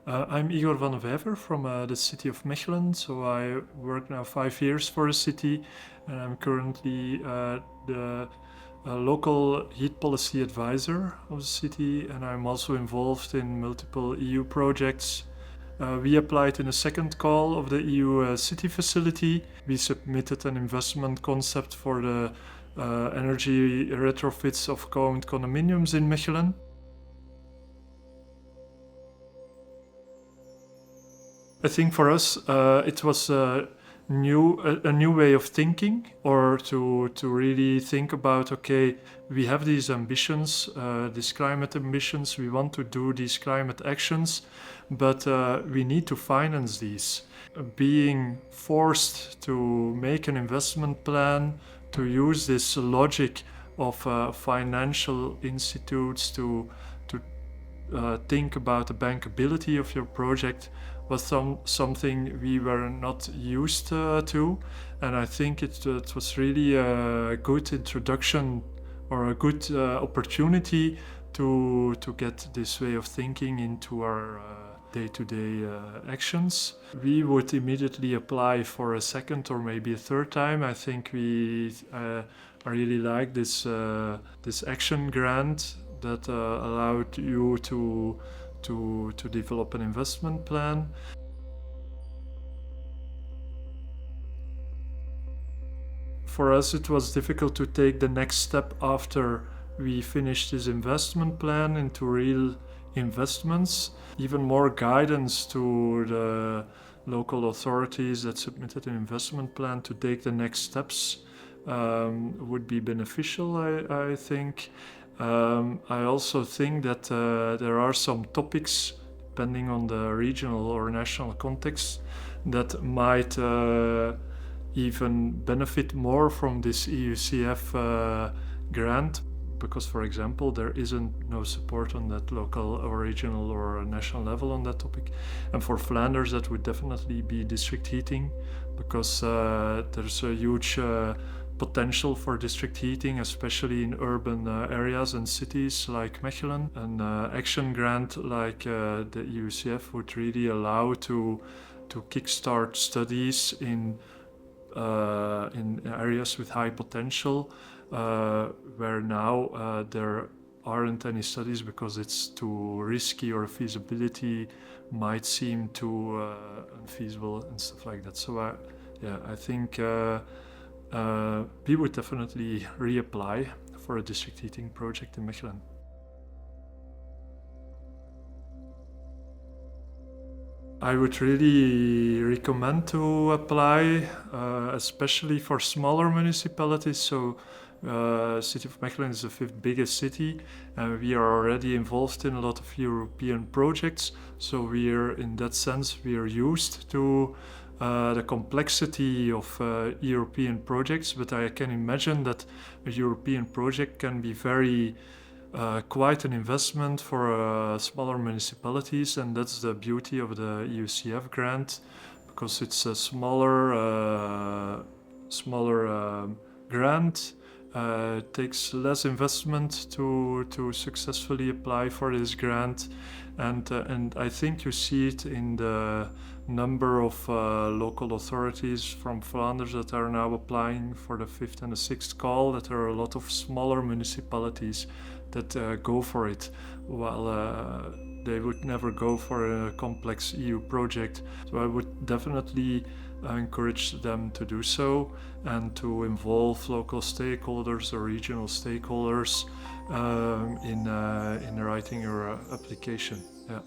I'm Igor van Vijver from the city of Mechelen. So I work now 5 years for the city, and I'm currently the local heat policy advisor of the city, and I'm also involved in multiple EU projects. We applied in a second call of the EU city facility. We submitted an investment concept for the energy retrofits of co-owned condominiums in Mechelen. I think for us it was a new way of thinking, or to really think about, okay, we have these ambitions, these climate ambitions, we want to do these climate actions, but we need to finance these. Being forced to make an investment plan, to use this logic of financial institutes to think about the bankability of your project was something we were not used to, and I think it was really a good introduction or a good opportunity to get this way of thinking into our day-to-day actions. We would immediately apply for a second or maybe a third time. I think we really like this action grant that allowed you to develop an investment plan. For us, it was difficult to take the next step after we finished this investment plan into real investments. Even more guidance to the local authorities that submitted an investment plan to take the next steps would be beneficial, I think. I also think that there are some topics, depending on the regional or national context, that might even benefit more from this EUCF grant, because, for example, there isn't no support on that local or regional or national level on that topic. And for Flanders, that would definitely be district heating, because there's a huge potential for district heating, especially in urban areas and cities like Mechelen. An action grant like the EUCF would really allow to kickstart studies in areas with high potential, where now there aren't any studies because it's too risky, or feasibility might seem too unfeasible and stuff like that. So I think we would definitely reapply for a district heating project in Mechelen. I would really recommend to apply, especially for smaller municipalities. So city of Mechelen is the 5th biggest city, and we are already involved in a lot of European projects. So in that sense, we are used to the complexity of European projects, but I can imagine that a European project can be quite an investment for smaller municipalities, and that's the beauty of the EUCF grant, because it's a smaller grant. It takes less investment to successfully apply for this grant, and I think you see it in the number of local authorities from Flanders that are now applying for the 5th and the 6th call, that there are a lot of smaller municipalities that go for it, while they would never go for a complex EU project. So I would definitely encourage them to do so, and to involve local stakeholders or regional stakeholders in writing your application. Yeah.